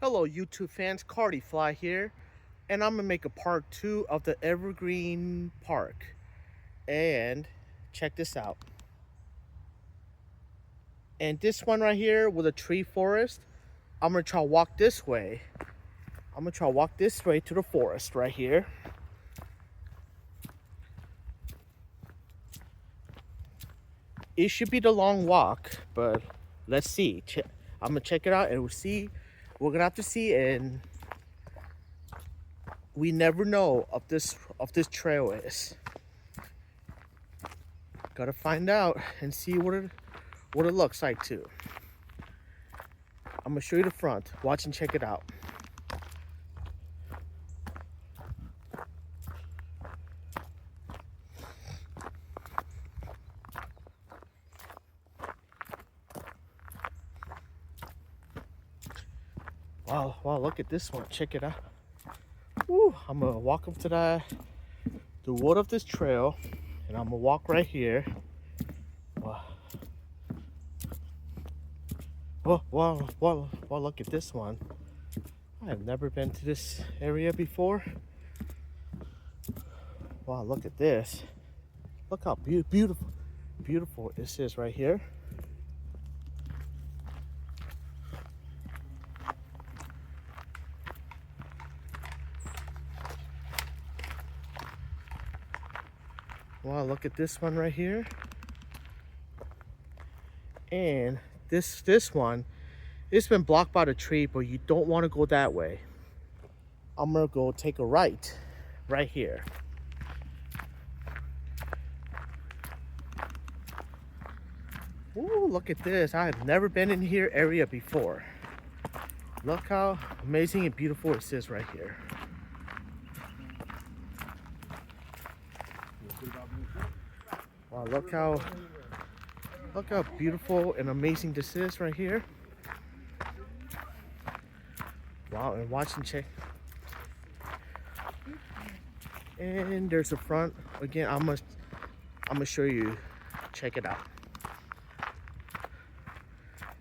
Hello YouTube fans, Cardi Fly here, and I'm gonna make a part 2 of the Evergreen Park. And check this out. And this one right here with a tree forest, I'm gonna try to walk this way. I'm gonna try to walk this way to the forest right here. It should be the long walk, but let's see. I'm gonna check it out and we'll see. We're gonna have to see, and we never know of this trail is. Gotta find out and see what it looks like too. I'm gonna show you the front. Watch and check it out. Wow, look at this one. Check it out. Woo, I'm gonna walk up to the wood of this trail, and I'm gonna walk right here. Wow, look at this one. I have never been to this area before. Wow, look at this. Look how beautiful this is right here. Wow, look at this one right here. And this one, it's been blocked by the tree, but you don't want to go that way. I'm gonna go take a right here. Ooh, look at this. I have never been in here area before. Look how amazing and beautiful it is right here. Wow, look how beautiful and amazing this is right here. Wow, and watch and check. And there's the front. Again, I'm gonna show you. Check it out.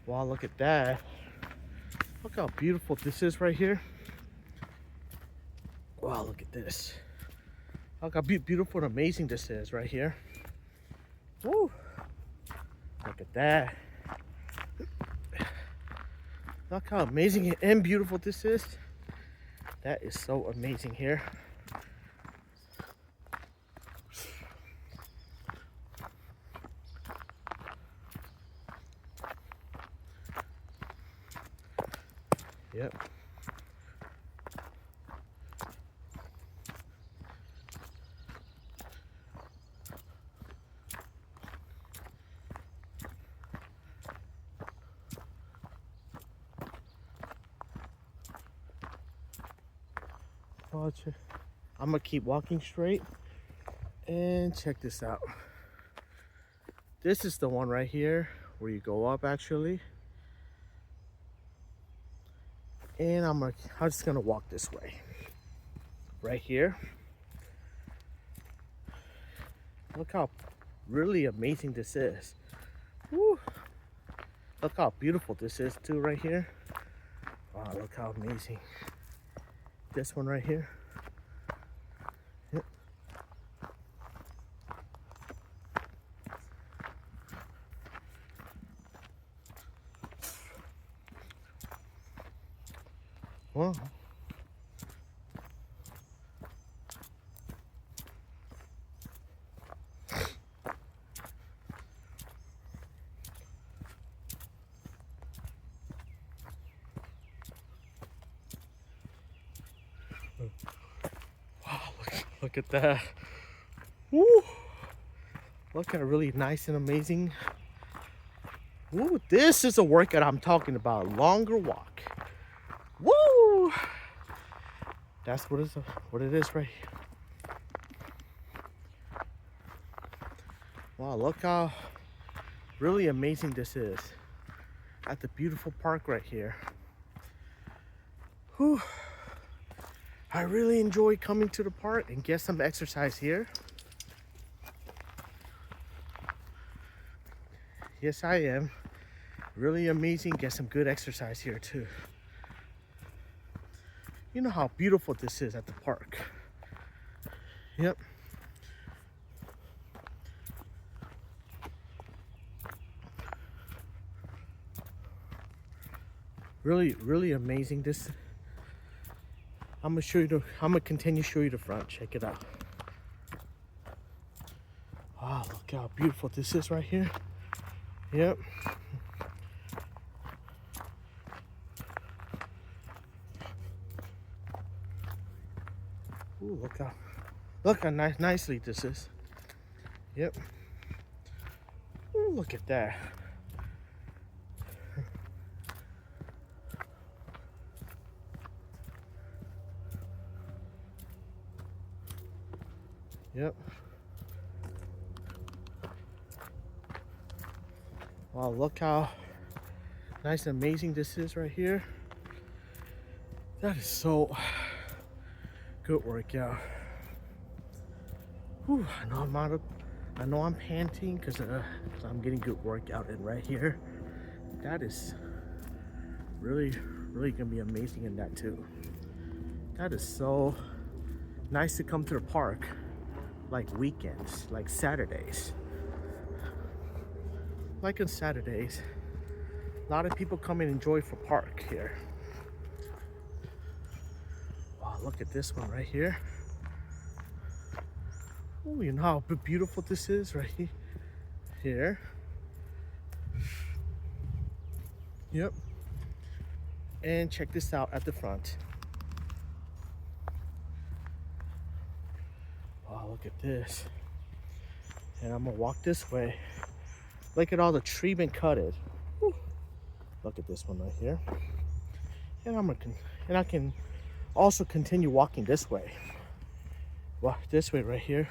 Wow, look at that. Look how beautiful this is right here. Wow, look at this. Look how beautiful and amazing this is right here. Woo! Look at that. Look how amazing and beautiful this is. That is so amazing here. Yep. Watch it. I'm gonna keep walking straight and check this out. This is the one right here where you go up actually. And I'm just gonna walk this way. Right here. Look how really amazing this is. Woo. Look how beautiful this is too right here. Wow, look how amazing. This one right here. Yep. Well, wow, look at that. Woo! Look at really nice and amazing. Woo! This is a workout I'm talking about. Longer walk. Woo! That's what it is right here. Wow, look how really amazing this is. At the beautiful park right here. Whew. I really enjoy coming to the park and get some exercise here. Yes, I am. Really amazing. Get some good exercise here too. You know how beautiful this is at the park. Yep. Really, really amazing. This, I'm gonna continue to show you the front. Check it out. Wow, look how beautiful this is right here. Yep. Ooh, look how nicely this is. Yep. Ooh, look at that. Yep. Wow, look how nice and amazing this is right here. That is so good workout. Whew, I know I'm panting because I'm getting good workout in right here. That is really, really gonna be amazing in that too. That is so nice to come to the park like weekends, like Saturdays. Like on Saturdays, a lot of people come and enjoy for park here. Wow, look at this one right here. Oh, you know how beautiful this is right here. Yep. And check this out at the front. Wow, look at this. And I'm gonna walk this way. Look at all the tree been cutted. Whew. Look at this one right here. And I can also continue walking this way. Walk this way right here.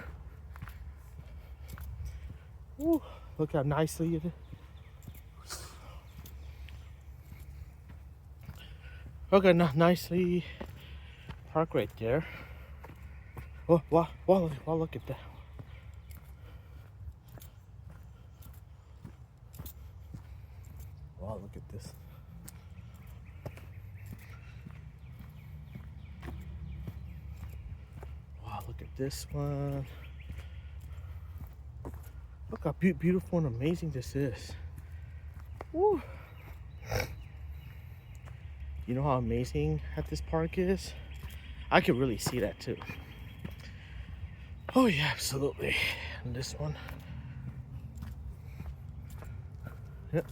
Ooh, look how nicely it is. Look how nicely park right there. Oh, wow, look at that. Wow, look at this. Wow, look at this one. Look how beautiful and amazing this is. Woo. You know how amazing at this park is? I can really see that too. Oh yeah, absolutely. And this one. Yep.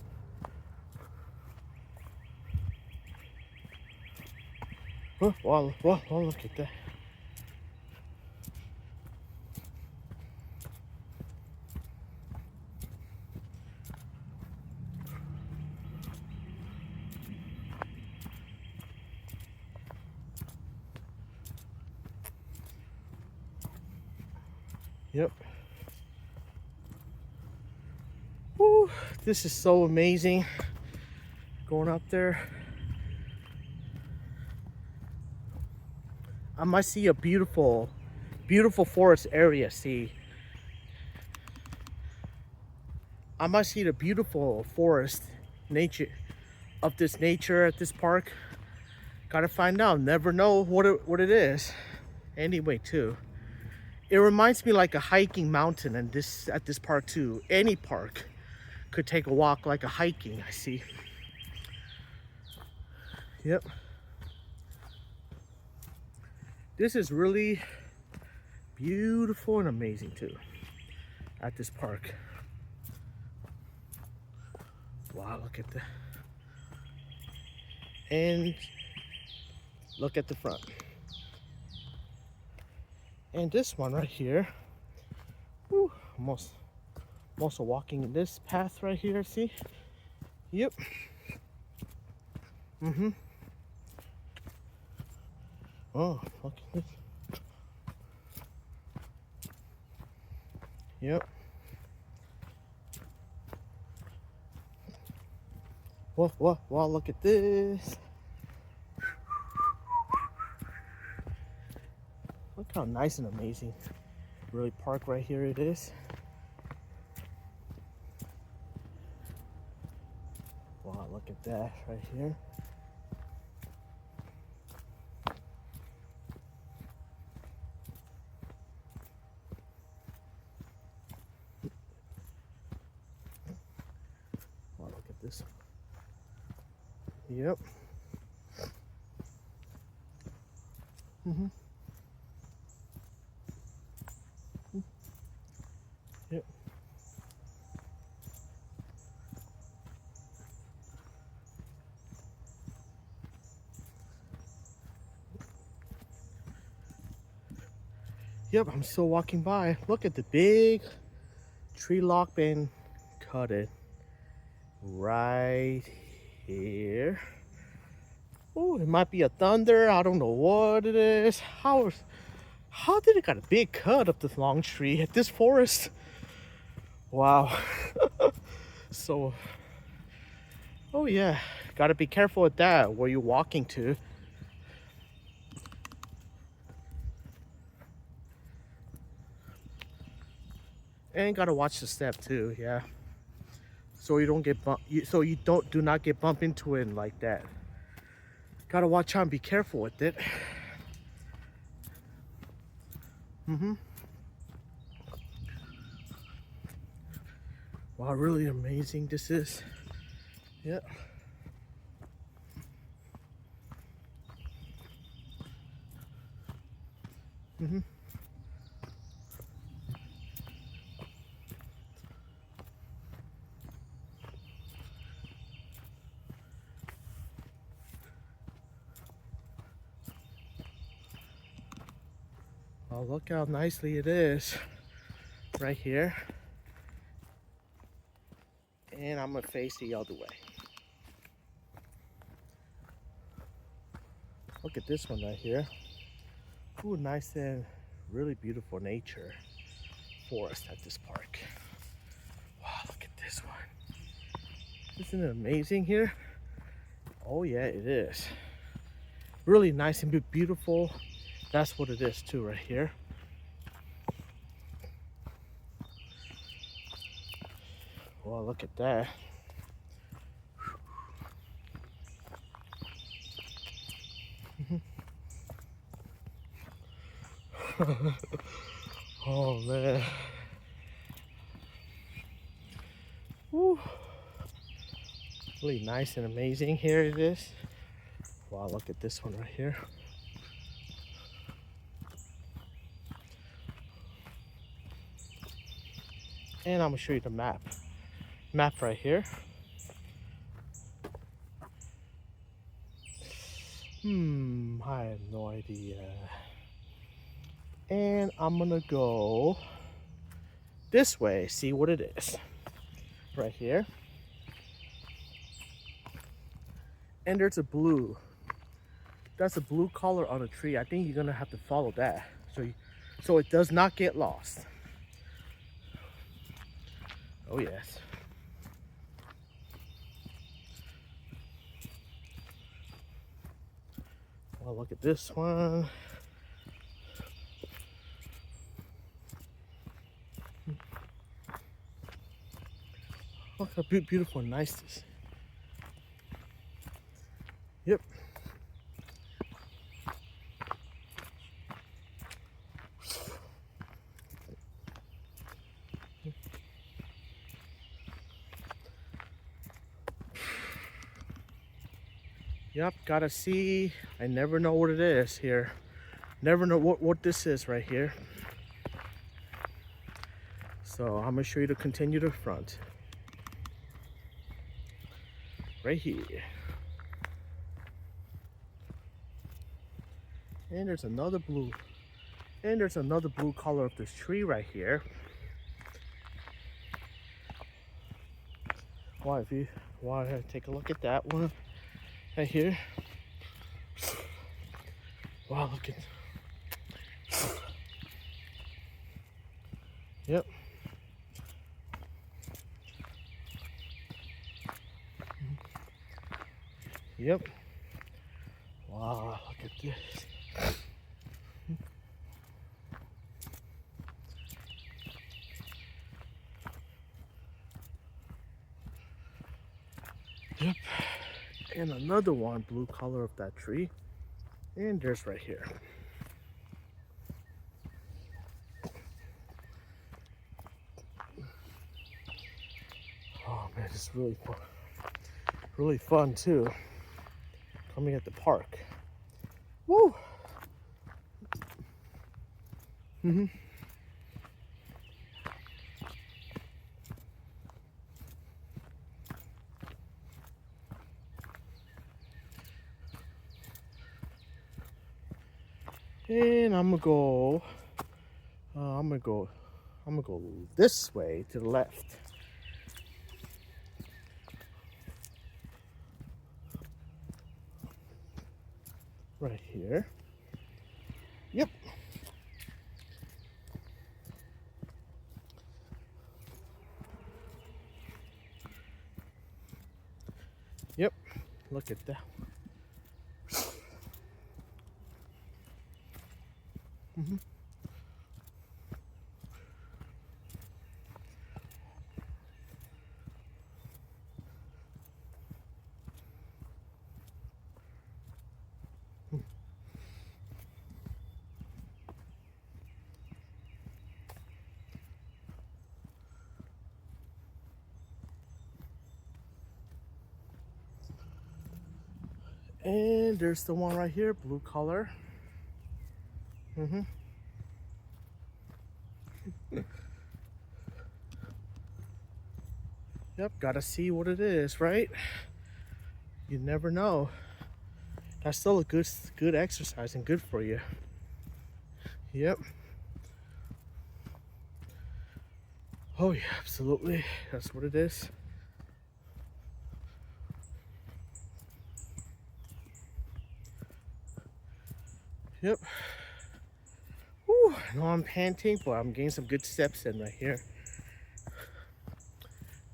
Oh, wow, look at that. Yep. Woo, this is so amazing. Going up there. I might see a beautiful forest area. See, I might see the beautiful forest nature of this nature at this park. Gotta find out. Never know what it is. Anyway, too, it reminds me like a hiking mountain, and at this park too. Any park could take a walk like a hiking. I see. Yep. This is really beautiful and amazing too at this park. Wow, look at that. And look at the front. And this one right here. Whew, I'm also walking in this path right here, see? Yep. Mm-hmm. Oh, look at this. Yep. Wow, look at this. Look how nice and amazing really park right here it is. Wow, look at that right here. this. Yep. Yep. Yep, I'm still walking by. Look at the big tree lock been cut it right here. Oh, it might be a thunder. I don't know what it is. How did it got a big cut up this long tree at this forest? Wow. So, oh yeah, gotta be careful with that. Where you're walking to. And gotta watch the step too. Yeah. So you don't get bump. So you do not get bumped into it like that. Gotta watch out and be careful with it. Wow, really amazing this is. Yeah. Oh, look how nicely it is right here. And I'm gonna face the other way. Look at this one right here. Ooh, nice and really beautiful nature forest at this park. Wow, look at this one. Isn't it amazing here? Oh yeah, it is. Really nice and beautiful. That's what it is too right here. Wow, look at that. Oh man. Woo. Really nice and amazing. Here it is. Wow, look at this one right here. And I'm gonna show you the map. Map right here. I have no idea. And I'm gonna go this way, see what it is. Right here. And there's a blue. That's a blue color on a tree. I think you're gonna have to follow that. So it does not get lost. Oh yes. Well, look at this one. Look how beautiful and nice this is. Yep. Yep, gotta see. I never know what it is here. Never know what this is right here. So I'm gonna show you to continue to front. Right here. And there's another blue. And there's another blue color of this tree right here. Wow, if you want to take a look at that one right here. Wow, look at. Yep. Yep. Wow, look at this. Yep. And another one, blue color of that tree. And there's right here. Oh man, it's really fun. really fun too. Coming at the park. Woo! And I'm gonna go this way to the left. Right here. Yep. Yep. Look at that. And there's the one right here, blue color. Yep, gotta see what it is, right? You never know. That's still a good exercise and good for you. Yep. Oh yeah, absolutely. That's what it is. Yep. Whew, I know I'm panting, but I'm getting some good steps in right here.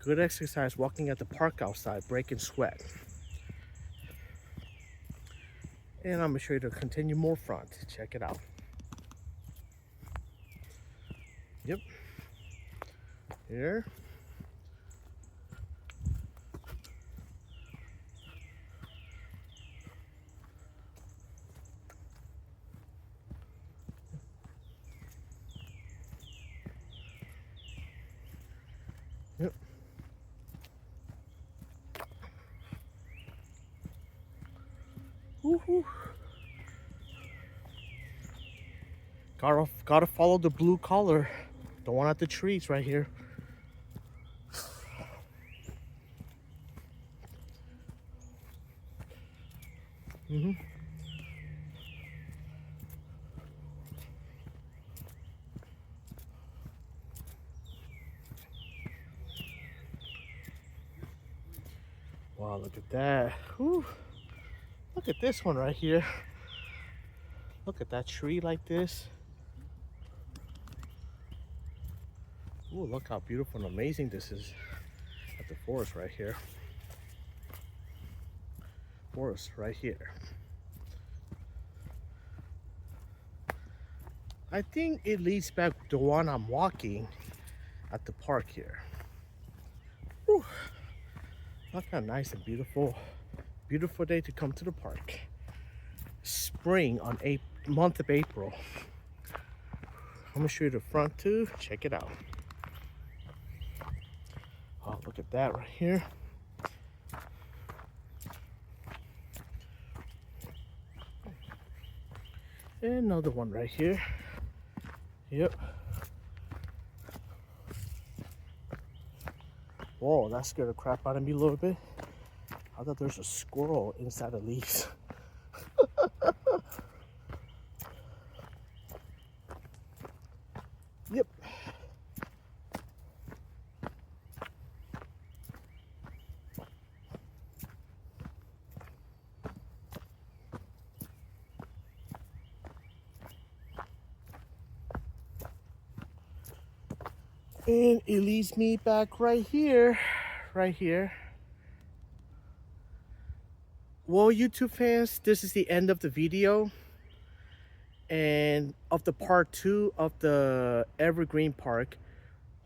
Good exercise walking at the park outside, breaking sweat. And I'm gonna show you to continue more front. Check it out. Yep. Here. Yep. Woohoo. Gotta follow the blue color. The one at the trees right here. Wow, look at that. Whew. Look at this one right here. Look at that tree like this. Ooh, look how beautiful and amazing this is at the forest right here. Forest right here. I think it leads back to the one I'm walking at the park here. Whew. Look how nice and beautiful. Beautiful day to come to the park. Spring on month of April. I'm gonna show you the front too. Check it out. Oh, look at that right here. And another one right here. Yep. Whoa, that scared the crap out of me a little bit. I thought there's a squirrel inside the leaves. Yep. And it leads me back right here. Right here. Well, YouTube fans, this is the end of the video and of the part 2 of the Evergreen Park.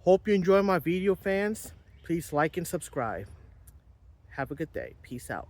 Hope you enjoy my video, fans. Please like and subscribe. Have a good day. Peace out.